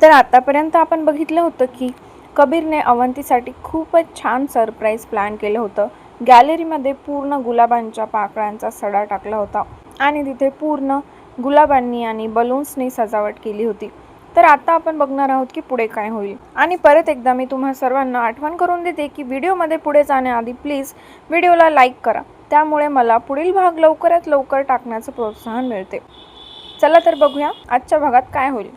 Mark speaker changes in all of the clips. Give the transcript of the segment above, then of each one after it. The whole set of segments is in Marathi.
Speaker 1: तर आतापर्यंत आपण बघितलं होतं की कबीरने अवंतीसाठी खूपच छान सरप्राईज प्लॅन केलं होतं. गॅलरीमध्ये पूर्ण गुलाबांच्या पाकळ्यांचा सडा टाकला होता आणि तिथे पूर्ण गुलाबांनी आणि बलून्सनी सजावट केली होती. तर आता आपण बघणार आहोत की पुढे काय होईल. आणि परत एकदा मी तुम्हा सर्वांना आठवण करून देते की व्हिडिओमध्ये पुढे जाण्याआधी प्लीज व्हिडिओला लाईक करा. त्यामुळे मला पुढील भाग लवकरात लवकर टाकण्याचं प्रोत्साहन मिळते. चला तर बघूया आजच्या भागात काय होईल.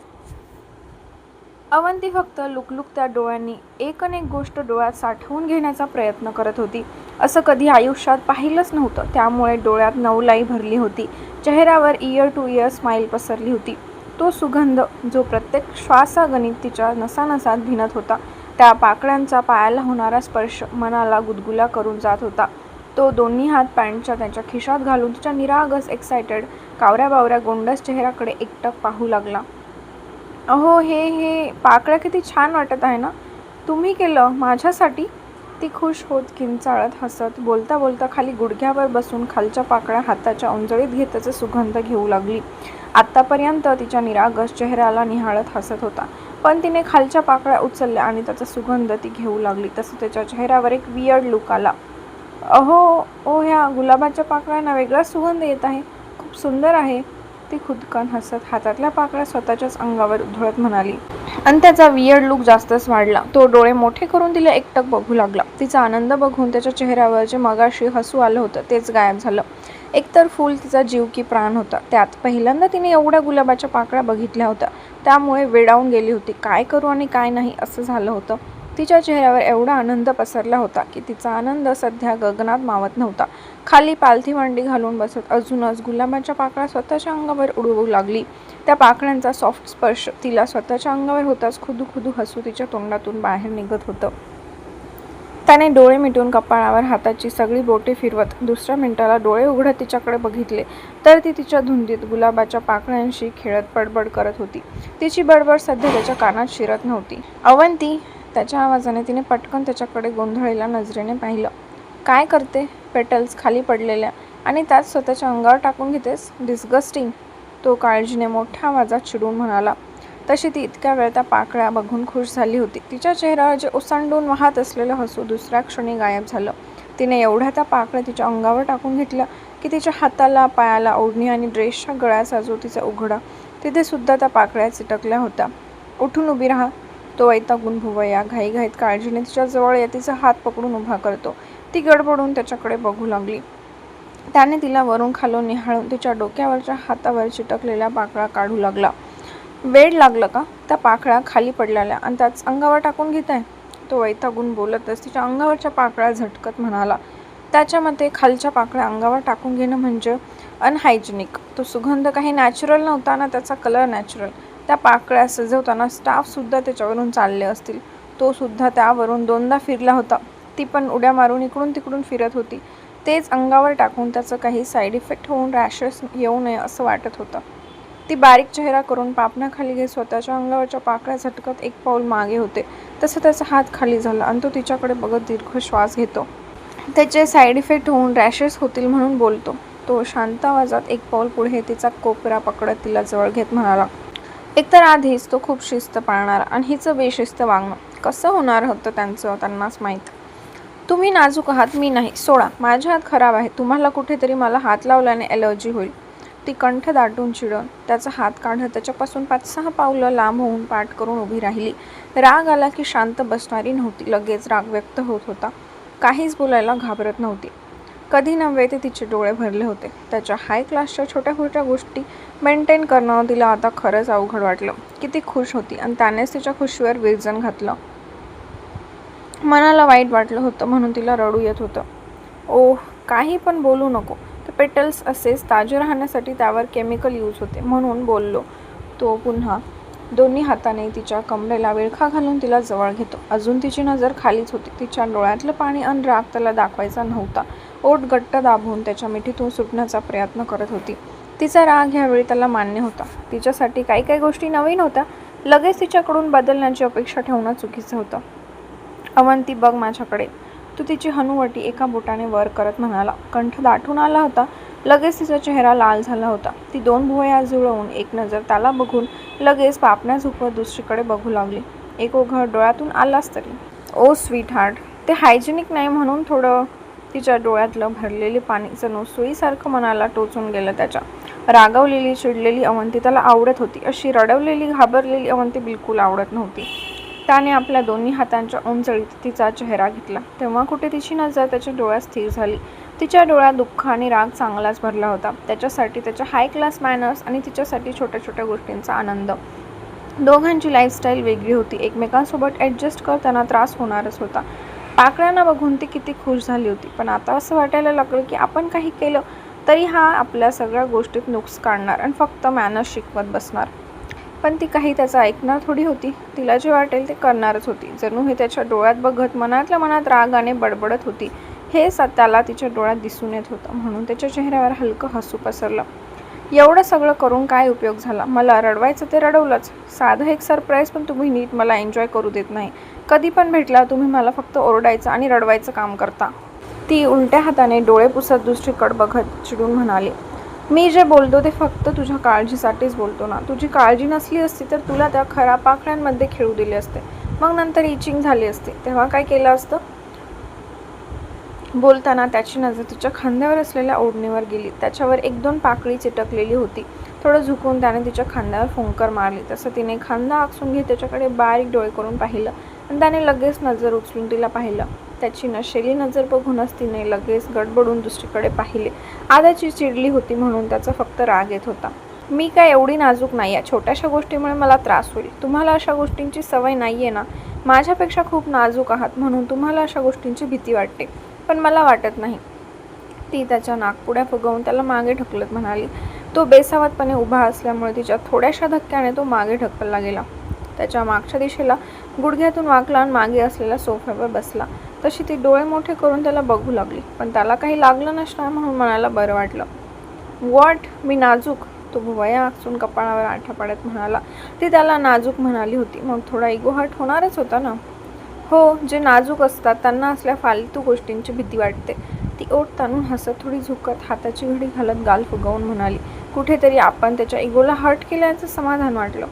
Speaker 1: अवंती फक्त लुकलुकत्या डोळ्यांनी एक गोष्ट डोळ्यात साठवून घेण्याचा प्रयत्न करत होती. असं कधी आयुष्यात पाहिलंच नव्हतं. त्यामुळे डोळ्यात नवलाई भरली होती. चेहऱ्यावर इयर टू इयर स्माईल पसरली होती. तो सुगंध जो प्रत्येक श्वासागणित तिच्या नसानसात भिनत होता. त्या पाकळ्यांचा पायाला होणारा स्पर्श मनाला गुदगुल्या करून जात होता. तो दोन्ही हात पॅन्टच्या त्याच्या खिशात घालून तिच्या निरागस एक्सायटेड कावऱ्या बावऱ्या गोंडस चेहऱ्याकडे एकटक पाहू लागला. अहो हे पाकळ्या किती छान वाटत आहे ना. तुम्ही केलं माझ्यासाठी. ती खुश होत किंचाळत हसत बोलता बोलता खाली गुडघ्यावर बसून खालच्या पाकळ्या हाताच्या उंजळीत घेत त्याचा सुगंध घेऊ लागली. आत्तापर्यंत तिच्या निरागस चेहऱ्याला निहाळत हसत होता, पण तिने खालच्या पाकळ्या उचलल्या आणि त्याचा सुगंध ती घेऊ लागली. तसं त्याच्या चेहऱ्यावर एक वियर्ड लुक आला. अहो ह्या गुलाबाच्या पाकळ्यांना वेगळाच सुगंध येत आहे. खूप सुंदर आहे. ती खुदकन हसत हातातल्या पाकळ्या स्वतःच्याच अंगावर उधळत म्हणाली. आणि त्याचा वियर्ड लुक जास्तच वाढला. तो डोळे मोठे करून तिला एकटक बघू लागला. तिचा आनंद बघून त्याच्या चेहऱ्यावर जे मगाशी हसू आलं होतं तेच गायब झालं. एकतर फुल तिचा जीव की प्राण होता. त्यात पहिल्यांदा तिने एवढ्या गुलाबाच्या पाकळ्या बघितल्या होत्या. त्यामुळे वेडावून गेली होती. काय करू आणि काय नाही असं झालं होतं. तिच्या चेहऱ्यावर एवढा आनंद पसरला होता की तिचा आनंद सध्या गगनात मावत नव्हता. खाली पालथी मांडी घालून बसत अजूनच गुलाबाच्या पाकळ्या स्वतःच्या अंगावर उडवू लागली. त्या पाकळ्यांचा सॉफ्ट स्पर्श तिला स्वतःच्या अंगावर होताच खुदू हसू तिच्या तोंडातून बाहेर निघत होतं. त्याने डोळे मिटून कपाळावर हाताची सगळी बोटे फिरवत दुसऱ्या मिनिटाला डोळे उघडत तिच्याकडे बघितले तर ती तिच्या धुंदीत गुलाबाच्या पाकळ्यांशी खेळत बडबड करत होती. तिची बडबड सध्या त्याच्या कानात शिरत नव्हती. अवंती, त्याच्या आवाजाने तिने पटकन त्याच्याकडे गोंधळलेल्या नजरेने पाहिलं. काय करते? पेटल्स खाली पडलेल्या आणि त्यात स्वतःच्या अंगावर टाकून घेतेस? डिस्गस्टिंग. तो काळजीने मोठ्या आवाजात चिडून म्हणाला. तशी ती इतक्या वेळ त्या पाकळ्या बघून खुश झाली होती. तिच्या चेहऱ्यावर जे ओसांडून वाहत असलेलं हसू दुसऱ्या क्षणी गायब झालं. तिने एवढ्या त्या पाकळ्या तिच्या अंगावर टाकून घेतल्या की तिच्या हाताला पायाला ओढणी आणि ड्रेसच्या गळ्याचा जो तिचा उघडा तिथे सुद्धा त्या पाकळ्या चिटकल्या होत्या. उठून उभी राहा. तो वैतागून भुवया घाईघाईत काळजीने तिच्या जवळ तिचा हात पकडून उभा करतो. ती गडबडून त्याच्याकडे बघू लागली. त्याने तिला वरून खालून निहाळून तिच्या डोक्यावरच्या हातावर चिटकलेल्या पाकळ्या काढू लागला. वेड लागलं का? त्या पाकळ्या खाली पडलेल्या आणि त्याच अंगावर टाकून घेत आहे. तो वैतागून बोलतच तिच्या अंगावरच्या पाकळ्या झटकत म्हणाला. त्याच्या मते खालच्या पाकळ्या अंगावर टाकून घेणं म्हणजे अनहायजेनिक. तो सुगंध काही नॅचरल नव्हता ना त्याचा कलर नॅचरल. त्या पाकळ्या सजवताना स्टाफसुद्धा त्याच्यावरून चालले असतील. तो सुद्धा त्यावरून दोनदा फिरला होता. ती पण उड्या मारून इकडून तिकडून फिरत होती. तेच अंगावर टाकून त्याचं काही साईड इफेक्ट होऊन रॅशेस येऊ नये असं वाटत होतं. ती बारीक चेहरा करून पापणाखाली घेत स्वतःच्या अंगावरच्या पाकळ्या झटकत एक पाऊल मागे होते. तसं त्याचा हात खाली झाला आणि तो तिच्याकडे बघत दीर्घ श्वास घेतो. त्याचे साईड इफेक्ट होऊन रॅशेस होतील म्हणून बोलतो. तो शांत आवाजात एक पाऊल पुढे तिचा कोपरा पकडत तिला जवळ घेत म्हणाला. एकतर आधीच तो खूप शिस्त पाळणार आणि हिचं बेशिस्त वागणं कसं होणार होतं त्यांनाच माहीत. तुम्ही नाजूक आहात, मी नाही. सोडा, माझे हात खराब आहे. तुम्हाला कुठेतरी मला हात लावल्याने ॲलर्जी होईल. ती कंठ दाटून चिडून त्याचा हात काढत त्याच्यापासून 5-6 पावलं लांब होऊन पाठ करून उभी राहिली. राग आला की शांत बसणारी नव्हती. लगेच राग व्यक्त होत होता. काहीच बोलायला घाबरत नव्हती. कधी नव्हे ते तिचे डोळे भरले होते. त्याच्या हाय क्लासच्या छोट्या गोष्टी मेंटेन करणं तिला आता खरंच अवघड वाटलं. किती खुश होती आणि त्यानेच तिच्या खुशीवर विरजण घातलं. मनाला वाईट वाटलं होतं म्हणून तिला रडू येत होतं. ओह, काही पण बोलू नको. ते पेटल्स असेच ताजे राहण्यासाठी त्यावर केमिकल यूज होते म्हणून बोललो. तो पुन्हा दोन्ही हाताने तिच्या कमरेला विळखा घालून तिला जवळ घेतो. अजून तिची नजर खालीच होती. तिच्या डोळ्यातलं पाणी आणि राग त्याला दाखवायचा नव्हता. ओठ घट्ट दाबून त्याच्या मिठीतून सुटण्याचा प्रयत्न करत होती. तिचा राग ह्यावेळी त्याला मान्य होता. तिच्यासाठी काही गोष्टी नवीन होत्या. लगेच तिच्याकडून बदलण्याची अपेक्षा ठेवणं चुकीचं होतं. अवंती, बघ माझ्याकडे. तो तिची हनुवटी एका बोटाने वर करत म्हणाला. कंठ दाटून आला होता. लगेच तिचा चेहरा लाल झाला होता. ती 2 भुवया जुळवून एक नजर त्याला बघून लगेच पापण्या झुकवत दुसरीकडे बघू लागली. एक ओघळ डोळ्यातून आलाच तरी. ओ स्वीट हार्ट. ते हायजेनिक नाही म्हणून थोडं. तिच्या डोळ्यातलं भरलेले पाणी जणू सुईसारखं मनाला टोचून गेलं त्याच्या. रागावलेली चिडलेली अवंती त्याला आवडत होती. अशी रडवलेली घाबरलेली अवंती बिलकुल आवडत नव्हती. त्याने आपल्या दोन्ही हातांच्या उंचळीत तिचा चेहरा घेतला. तेव्हा कुठे तिची नजर त्याच्या डोळ्यात स्थिर झाली. तिच्या डोळ्यात दुःख आणि राग चांगलाच भरला होता. त्याच्यासाठी त्याच्या हाय क्लास मॅनर्स आणि तिच्यासाठी छोट्या छोट्या गोष्टींचा आनंद. दोघांची लाईफस्टाईल वेगळी होती. एकमेकांसोबत ॲडजस्ट करताना त्रास होणारच होता. पाकळ्यांना बघून ती किती खुश झाली होती. पण आता असं वाटायला लागलं की आपण काही केलं तरी हा आपल्या सगळ्या गोष्टीत नुक्स काढणार आणि फक्त मॅनर्स शिकवत बसणार. पण ती काही त्याचं ऐकणार थोडी होती. तिला जे वाटेल ते करणारच होती. जणू हे त्याच्या डोळ्यात बघत मनातल्या मनात रागाने बडबडत होती. हे त्याला तिच्या डोळ्यात दिसून येत होतं. म्हणून त्याच्या चेहऱ्यावर हलकं हसू पसरलं. एवढं सगळं करून काय उपयोग झाला? मला रडवायचं ते रडवलंच. साधं एक सरप्राईज पण तुम्ही नीट मला एन्जॉय करू देत नाही. कधी पण भेटला तुम्ही मला फक्त ओरडायचं आणि रडवायचं काम करता. ती उलट्या हाताने डोळे पुसत दुसरीकडे बघत चिडून म्हणाली. मी जे बोलतो ते फक्त तुझ्या काळजीसाठीच बोलतो ना. तुझी काळजी नसली असती तर तुला त्या खरा पाकळ्यांमध्ये खेळू दिले असते. मग नंतर इचिंग झाली असते. तेव्हा काय केलं असतं? बोलताना त्याची नजर तिच्या खांद्यावर असलेल्या ओढणीवर गेली. त्याच्यावर 1-2 पाकळी चिटकलेली होती. थोडं झुकून त्याने तिच्या खांद्यावर फुंकर मारली. तसं तिने खांदा आकसून घेत त्याच्याकडे बारीक डोळे करून पाहिलं आणि त्याने लगेच नजर उचलून तिला पाहिलं. त्याची नशेली नजर बघूनच तिने लगेच गडबडून दुसरीकडे पाहिले. आदाची चिडली होती म्हणून त्याचा फक्त राग येत होता. मी काय एवढी नाजूक नाही आहे. छोट्याशा गोष्टीमुळे मला त्रास होईल. तुम्हाला अशा गोष्टींची सवय नाही आहे ना. माझ्यापेक्षा खूप नाजूक आहात म्हणून तुम्हाला अशा गोष्टींची भीती वाटते. पण मला वाटत नाही. ती त्याच्या नाकपुड्या फुगवून त्याला मागे ढकलत म्हणाली. तो बेसावतपणे उभा असल्यामुळे तिच्या थोड्याशा धक्क्याने तो मागे ढकलला गेला. त्याच्या मागच्या दिशेला गुडघ्यातून वाकला आणि मागे असलेल्या सोफ्यावर बसला. तशी ती डोळे मोठे करून त्याला बघू लागली. पण त्याला काही लागलं नसणार म्हणून मनाला बरं वाटलं. व्हॉट? मी नाजूक? तो भुवया आकसून कपाळावर आठा पाडत म्हणाला. ती त्याला नाजूक म्हणाली होती मग थोडा इगो हर्ट होणारच होता ना. हो, जे नाजूक असतात त्यांना असल्या फालतू गोष्टींची भीती वाटते. ती ओठ ताणून हसत थोडी झुकत हाताची घडी घालत गाल फुगवून म्हणाली. कुठेतरी आपण त्याच्या इगोला हर्ट केल्याचं समाधान वाटलं.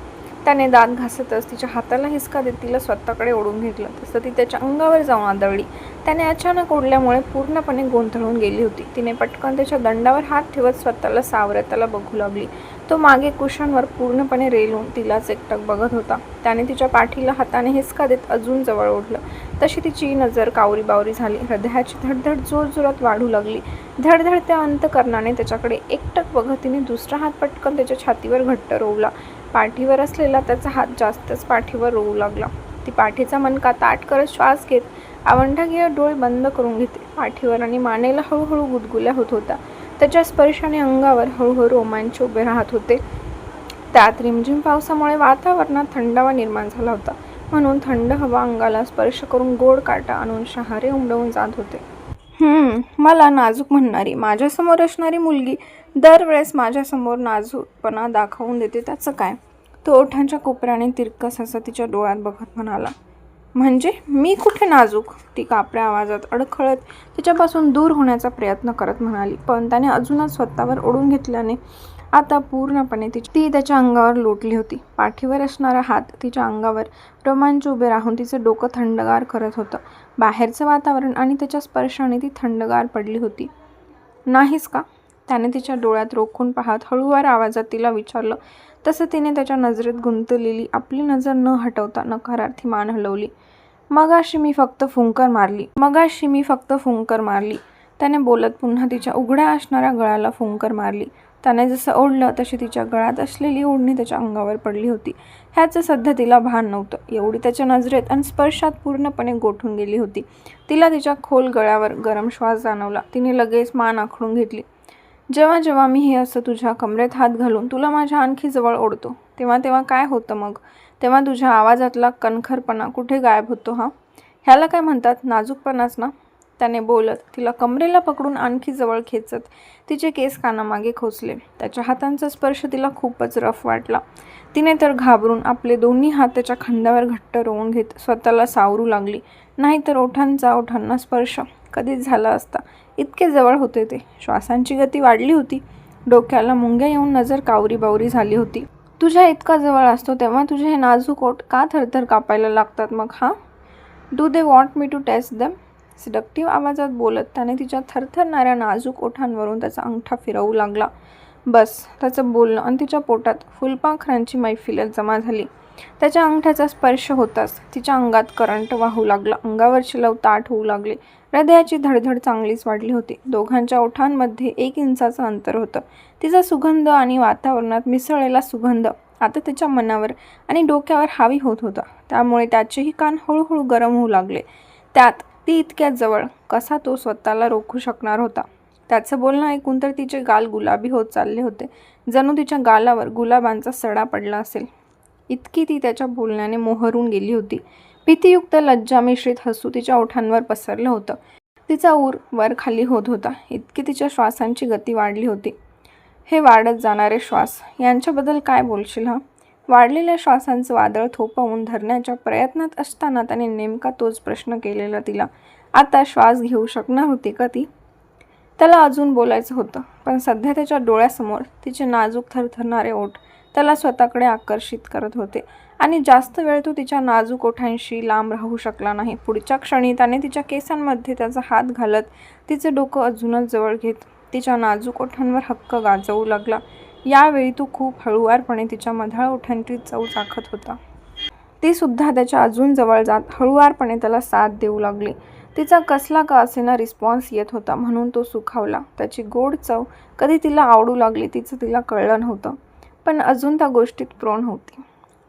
Speaker 1: त्याने दात घासतच तिच्या हाताला हिसका देत तिला स्वतःकडे ओढून घेतलं. तसं ती त्याच्या अंगावर जाऊन आदळली. त्याने अचानक ओढल्यामुळे पूर्णपणे गोंधळून गेली होती. तिने पटकन त्याच्या दंडावर हात ठेवत स्वतःला सावरत त्याला बघू लागली. तो मागे कुशनवर पूर्णपणे रेलून तिलाच एकटक बघत होता. त्याने तिच्या पाठीला हाताने हिसका देत अजून जवळ ओढलं. तशी तिची नजर कावरी बावरी झाली. हृदयाची धडधड जोरजोरात वाढू लागली. धडधडत्या अंतकरणाने त्याच्याकडे एकटक बघत तिने दुसरा हात पटकन त्याच्या छातीवर घट्ट रोवला. पाठीवर असलेला त्याचा हात जास्तच पाठीवर रोवू लागला. ती पाठीचा मणका ताठ करत श्वास घेत आवंढागीय डोळे बंद करून घेते. पाठीवर आणि मानेला हळूहळू गुदगुल्या होत होता. त्याच्या स्पर्शाने अंगावर हळूहळू रोमांच उभे राहत होते. त्यात रिमझिम पावसामुळे वातावरणात थंडावा निर्माण झाला होता. म्हणून थंड हवा अंगाला स्पर्श करून गोड काटा आणून शहारे उमटवून जात होते. मला नाजूक म्हणणारी माझ्यासमोर असणारी मुलगी दरवेळेस माझ्यासमोर नाजूकपणा दाखवून देते त्याचं काय? तो ओठांच्या कोपऱ्याने तिरकस असं तिच्या डोळ्यात बघत म्हणाला. म्हणजे मी कुठे नाजूक? ती कापऱ्या आवाजात अडखळत तिच्यापासून दूर होण्याचा प्रयत्न करत म्हणाली. पण त्याने अजूनच स्वतःवर ओढून घेतल्याने आता पूर्णपणे ती त्याच्या अंगावर लोटली होती. पाठीवर असणारा हात तिच्या अंगावर रोमांच उभे राहून तिचं डोकं थंडगार करत होतं. बाहेरचं वातावरण आणि त्याच्या स्पर्शाने ती थंडगार पडली होती. नाहीस का? त्याने तिच्या डोळ्यात रोखून पाहत हळूवार आवाजात तिला विचारलं. तसं तिने त्याच्या नजरेत गुंतलेली आपली नजर न हटवता नकारार्थी मान हलवली. मगाशी मी फक्त फुंकर मारली. त्याने बोलत पुन्हा तिच्या उघड्या असणाऱ्या गळ्याला फुंकर मारली. त्याने जसं ओढलं तशी तिच्या गळ्यात असलेली ओढणी त्याच्या अंगावर पडली होती. ह्याचं सध्या तिला भान नव्हतं. एवढी त्याच्या नजरेत आणि स्पर्शात पूर्णपणे गोठून गेली होती. तिला तिच्या खोल गळ्यावर गरम श्वास जाणवला. तिने लगेच मान आखडून घेतली. जेव्हा जेव्हा मी हे असं तुझ्या कमरेत हात घालून तुला माझ्या आणखी जवळ ओढतो तेव्हा काय होतं मग? तेव्हा तुझ्या आवाजातला कणखरपणा कुठे गायब होतो? ह्याला काय म्हणतात? नाजूकपणाच ना. त्याने बोलत तिला कमरेला पकडून आणखी जवळ खेचत तिचे केस कानामागे खोचले. त्याच्या हातांचा स्पर्श तिला खूपच रफ वाटला. तिने तर घाबरून आपले दोन्ही हात त्याच्या खांद्यावर घट्ट रोवून घेत स्वतःला सावरू लागली. नाहीतर ओठांना स्पर्श कधीच झाला असता. इतके जवळ होते ते. श्वासांची गती वाढली होती. डोक्याला मुंग्या येऊन नजर कावरी-बावरी झाली होती. तुझ्या इतका जवळ असतो तेव्हा तुझे हे नाजूक ओठ का थरथर कापायला लागतात मग हा? Do they want me to test them? Seductive आवाजात बोलत त्याने तिच्या थरथरणाऱ्या नाजूक ओठांवरून त्याचा अंगठा फिरवू लागला. बस. त्याचं बोलणं आणि तिच्या पोटात फुलपाखरांची मैफिलच जमा झाली. त्याच्या अंगठ्याचा स्पर्श होताच तिच्या अंगात करंट वाहू लागला. अंगावरचे लव ताठ होऊ लागले. हृदयाची धडधड चांगलीच वाढली होती. दोघांच्या ओठांमध्ये 1 इंचाचं अंतर होतं. तिचा सुगंध आणि वातावरणात मिसळलेला सुगंध आता तिच्या मनावर आणि डोक्यावर हावी होत होता. त्यामुळे त्याचेही कान हळूहळू गरम होऊ लागले. त्यात ती इतक्या जवळ कसा तो स्वतःला रोखू शकणार होता? त्याचं बोलणं ऐकून तर तिचे गाल गुलाबी होत चालले होते. जणू तिच्या गालावर गुलाबांचा सडा पडला असेल. इतकी ती त्याच्या बोलण्याने मोहरून गेली होती. भीतीयुक्त लज्जा मिश्रित हसू तिच्या ओठांवर पसरलं होतं. तिचा ऊर वर खाली होत होता. इतकी तिच्या श्वासांची गती वाढली होती. हे वाढत जाणारे श्वास यांच्याबद्दल काय बोलशील हा? वाढलेल्या श्वासांचं वादळ थोपवून धरण्याच्या प्रयत्नात असताना त्याने नेमका तोच प्रश्न केलेला तिला. आता श्वास घेऊ शकणार होती का ती? त्याला अजून बोलायचं होतं, पण सध्या त्याच्या डोळ्यासमोर तिचे नाजूक थरथरणारे ओठ त्याला स्वतःकडे आकर्षित करत होते आणि जास्त वेळ तो तिच्या नाजूक ओठांशी लांब राहू शकला नाही. पुढच्या क्षणी त्याने तिच्या केसांमध्ये त्याचा हात घालत तिचे डोकं अजूनच जवळ घेत तिच्या नाजूक ओठांवर हक्क गाजवू लागला. यावेळी तो खूप हळुवारपणे तिच्या मधाळ ओठांची चव चाखत होता. ती सुद्धा त्याच्या अजून जवळ जात हळुवारपणे त्याला साथ देऊ लागली. तिचा कसला का असेना रिस्पॉन्स येत होता म्हणून तो सुखावला. त्याची गोड चव कधी तिला आवडू लागली तिचं तिला कळलं नव्हतं, पण अजून त्या गोष्टीत प्रोण होती.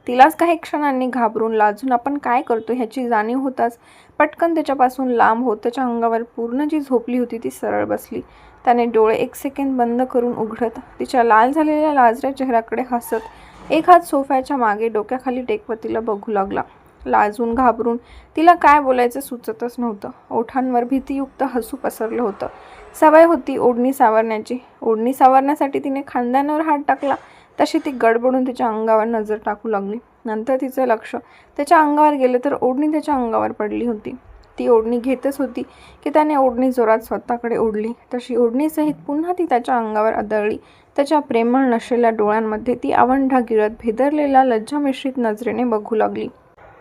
Speaker 1: तिलाच काही क्षणांनी घाबरून लाजून आपण काय करतो ह्याची जाणीव होताच पटकन त्याच्यापासून लांब होत त्याच्या अंगावर पूर्ण जी झोपली होती ती सरळ बसली. त्याने डोळे 1 सेकंद बंद करून उघडत तिच्या लाल झालेल्या लाजऱ्या चेहऱ्याकडे हसत एक हात सोफ्याच्या मागे डोक्याखाली टेकवत तिला बघू लागला. लाजून घाबरून तिला काय बोलायचं सुचतच नव्हतं. ओठांवर भीतीयुक्त हसू पसरलं होतं. सवय होती ओढणी सावरण्याची. ओढणी सावरण्यासाठी तिने खांद्यांवर हात टाकला तशी ती गडबडून तिच्या अंगावर नजर टाकू लागली. नंतर तिचं लक्ष त्याच्या अंगावर गेलं तर ओढणी त्याच्या अंगावर पडली होती. ती ओढणी घेतच होती की त्याने ओढणी जोरात स्वतःकडे ओढली. तशी ओढणीसहित पुन्हा ती त्याच्या अंगावर आदळली. त्याच्या प्रेमळ नशेल्या डोळ्यांमध्ये ती आवंढा गिळत भेदरलेला लज्जा मिश्रित नजरेने बघू लागली.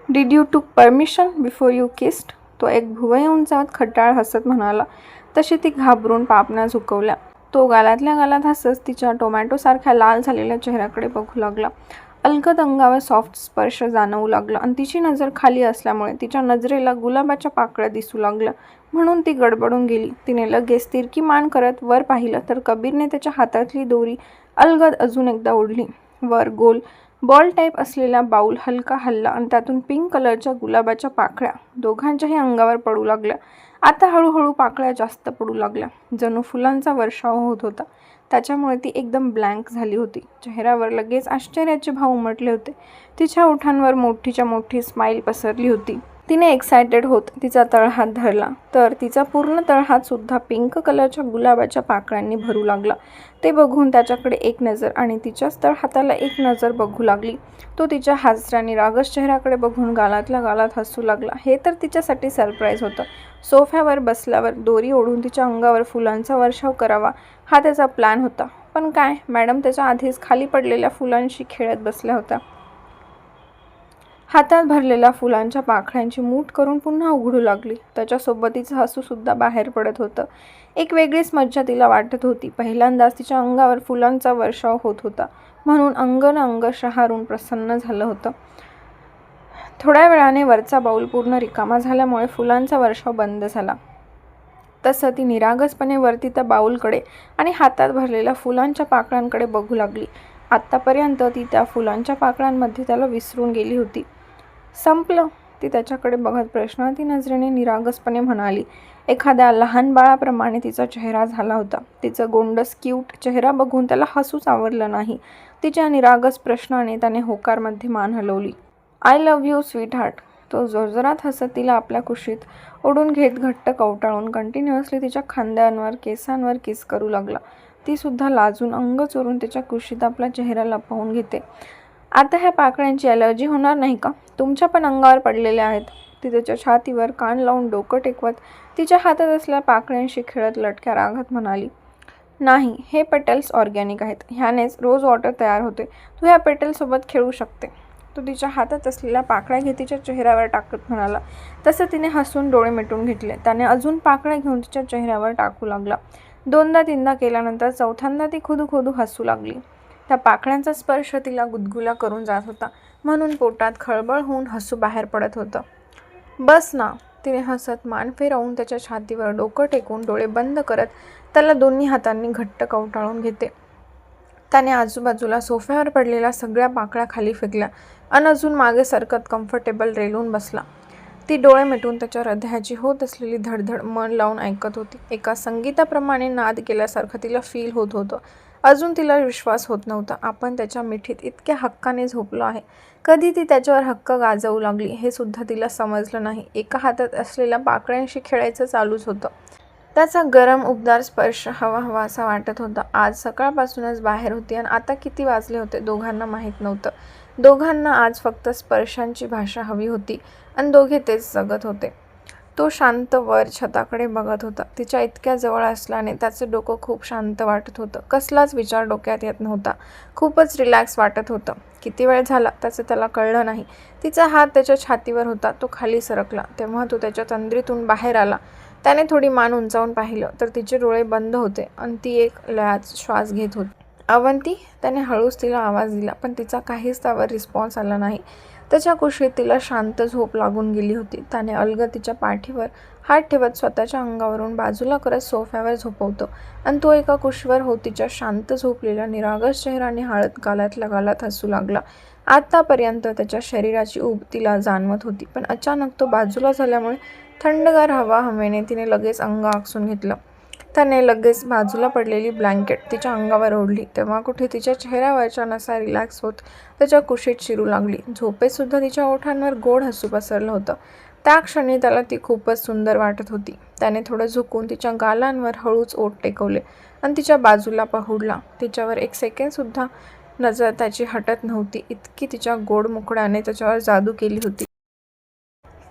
Speaker 1: Did you took permission before you kissed? तो एक भुवई उंचावत खट्टाळ हसत म्हणाला. तशी ती घाबरून पापण्या झुकवल्या. तो गालातल्या गालात हसत तिच्या टोमॅटोसारख्या लाल झालेल्या चेहऱ्याकडे बघू लागला. अलगद अंगावर सॉफ्ट स्पर्श जाणवू लागला आणि तिची नजर खाली असल्यामुळे तिच्या नजरेला गुलाबाच्या पाकळ्या दिसू लागल्या. म्हणून ती गडबडून गेली. तिने लगेच तिरकी मान करत वर पाहिलं तर कबीरने त्याच्या हातातली दोरी अलगद अजून एकदा ओढली. वर गोल बॉल टाईप असलेला बाऊल हलका हलला आणि त्यातून पिंक कलरच्या गुलाबाच्या पाकळ्या दोघांच्याही अंगावर पडू लागल्या. आता हळूहळू पाकळ्या जास्त पडू लागल्या. जणू फुलांचा वर्षाव होत होता. त्याच्यामुळे ती एकदम ब्लँक झाली होती. चेहऱ्यावर लगेच आश्चर्याचे भाव उमटले होते. तिच्या ओठांवर मोठीच्या मोठी स्माईल पसरली होती. तिने एक्सायटेड होत तिचा तळहात धरला तर तिचा पूर्ण तळहात सुद्धा पिंक कलरच्या गुलाबाच्या पाकळ्यांनी भरू लागला. ते बघून त्याच्याकडे एक नजर आणि तिच्याच तळहाताला एक नजर बघू लागली. तो तिच्या हासऱ्या निरागस चेहऱ्याकडे बघून गालातल्या गालात हसू लागला. हे तर तिच्यासाठी सरप्राईज होतं. सोफ्यावर बसल्यावर दोरी ओढून तिच्या अंगावर फुलांचा वर्षाव करावा हा त्याचा प्लॅन होता. पण काय, मॅडम त्याच्या आधीच खाली पडलेल्या फुलांशी खेळत बसल्या होत्या. हातात भरलेल्या फुलांच्या पाकळ्यांची मूठ करून पुन्हा उघडू लागली. त्याच्यासोबत तिचं हसूसुद्धा बाहेर पडत होतं. एक वेगळीच मज्जा तिला वाटत होती. पहिल्यांदाच तिच्या अंगावर फुलांचा वर्षाव होत होता म्हणून अंग शहारून प्रसन्न झालं होतं. थोड्या वेळाने वरचा बाऊल पूर्ण रिकामा झाल्यामुळे फुलांचा वर्षाव बंद झाला. तसं ती निरागसपणे वरती त्या बाऊलकडे आणि हातात भरलेल्या फुलांच्या पाकळ्यांकडे बघू लागली. आत्तापर्यंत ती त्या फुलांच्या पाकळ्यांमध्ये त्याला विसरून गेली होती. संपलं? ती त्याच्याकडे बघत प्रश्नार्थी नजरेने निरागसपणे म्हणाली. एखाद्या लहान बाळाप्रमाणे तिचा चेहरा झाला होता. तिचं गोंडस क्यूट चेहरा बघून त्याला हसूच आवरलं नाही. तिच्या निरागस प्रश्नाने त्याने होकारमध्ये मान हलवली. I love you sweet heart. तो जोरजोरात हसत तिला आपल्या कुशीत ओढून घेत घट्ट कवटाळून कंटिन्युअसली तिच्या खांद्यांवर केसांवर किस करू लागला. ती सुद्धा लाजून अंग चोरून त्याच्या कुशीत आपला चेहरा लपवून घेते. आता ह्या पाकळ्यांची ॲलर्जी होणार नाही का? तुमच्या पण अंगावर पडलेल्या आहेत. ती त्याच्या छातीवर कान लावून डोकं टेकवत तिच्या हातात असलेल्या पाकळ्यांशी खेळत लटक्या रागात म्हणाली, नाही, हे पेटल्स ऑर्गॅनिक आहेत. ह्यानेच रोज वॉटर तयार होते. तू ह्या पेटलसोबत खेळू शकते. तो तिच्या हातात असलेल्या पाकळ्या घेत तिच्या चेहऱ्यावर टाकत म्हणाला. तसं तिने हसून डोळे मिटून घेतले. त्याने अजून पाकळ्या घेऊन तिच्या चेहऱ्यावर टाकू लागला. 2दा-3दा केल्यानंतर चौथ्यांदा ती खुदू हसू लागली. त्या पाकळ्यांचा स्पर्श तिला गुदगुल्या करून जात होता, म्हणून पोटात खळबळ होऊन हसू बाहेर पडत होतं. बस ना, तिने हसत मान फिरवून त्याच्या छातीवर डोकं टेकून डोळे बंद करत त्याला दोन्ही हातांनी घट्ट कवटाळून घेते. त्याने आजूबाजूला सोफ्यावर पडलेल्या सगळ्या पाकळ्या खाली फेकल्या आणि अजून मागे सरकत कम्फर्टेबल रेलून बसला. ती डोळे मिटून त्याच्या हृदयाची होत असलेली धडधड मन लावून ऐकत होती. एका संगीताप्रमाणे नाद केल्यासारखं तिला फील होत होतं. अजून तिला विश्वास होत नव्हता. आपण त्याच्या मिठीत इतक्या हक्काने झोपलो आहे. कधी ती त्याच्यावर हक्क गाजवू लागली हे सुद्धा तिला समजलं नाही. एका हातात असलेल्या पाकळ्यांशी खेळायचं चालूच होतं. त्याचा गरम उबदार स्पर्श हवा असा वाटत होता. आज सकाळपासूनच बाहेर होती आणि आता किती वाजले होते दोघांना माहीत नव्हतं. दोघांना आज फक्त स्पर्शांची भाषा हवी होती आणि दोघे तेच जगत होते. तो शांत वर छताकडे बघत होता. तिच्या इतक्या जवळ असल्याने त्याचं डोकं खूप शांत वाटत होतं. कसलाच विचार डोक्यात येत नव्हता. खूपच रिलॅक्स वाटत होतं. किती वेळ झाला त्याचं त्याला कळलं नाही. तिचा हात त्याच्या छातीवर होता. तो खाली सरकला तेव्हा तो त्याच्या तंद्रीतून बाहेर आला. त्याने थोडी मान उंचावून पाहिलं तर तिचे डोळे बंद होते आणि ती एक लयात श्वास घेत होती. अवंती, त्याने हळूच तिला आवाज दिला, पण तिचा काहीच त्यावर रिस्पॉन्स आला नाही. त्याच्या कुशीत तिला शांत झोप लागून गेली होती. त्याने अलगद तिच्या पाठीवर हात ठेवत स्वतःच्या अंगावरून बाजूला करत सोफ्यावर झोपवतो आणि तो एका कुशीवर होत तिच्या शांत झोपलेल्या निरागस चेहऱ्याने हळद गालातल्या गालात हसू लागला. आतापर्यंत त्याच्या शरीराची ऊब तिला जाणवत होती, पण अचानक तो बाजूला झाल्यामुळे थंडगार हवेने तिने लगेच अंग आकसून घेतलं. त्याने लगेच बाजूला पडलेली ब्लँकेट तिच्या अंगावर ओढली तेव्हा कुठे तिच्या चेहऱ्यावरच्या नसा रिलॅक्स होत त्याच्या कुशीत शिरू लागली. झोपेतसुद्धा तिच्या ओठांवर गोड हसू पसरलं होतं. त्या क्षणी त्याला ती खूपच सुंदर वाटत होती. त्याने थोडं झुकून तिच्या गालांवर हळूच ओठ टेकवले आणि तिच्या बाजूला पाहुडला. तिच्यावर एक सेकंडसुद्धा नजर त्याची हटत नव्हती. इतकी तिच्या गोड मुखड्याने त्याच्यावर जादू केली होती.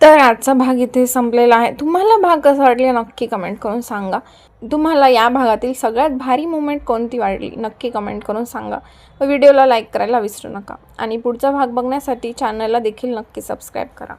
Speaker 1: तर आजचा भाग इथे संपलेला आहे. तुम्हाला भाग कसा वाटला नक्की कमेंट करून सांगा. तुम्हाला या भागातील सगळ्यात भारी मोमेंट कोणती वाटली नक्की कमेंट करून सांगा. व्हिडिओला लाईक करायला विसरू नका आणि पुढचा भाग बघण्यासाठी चॅनलला देखील नक्की सबस्क्राईब करा.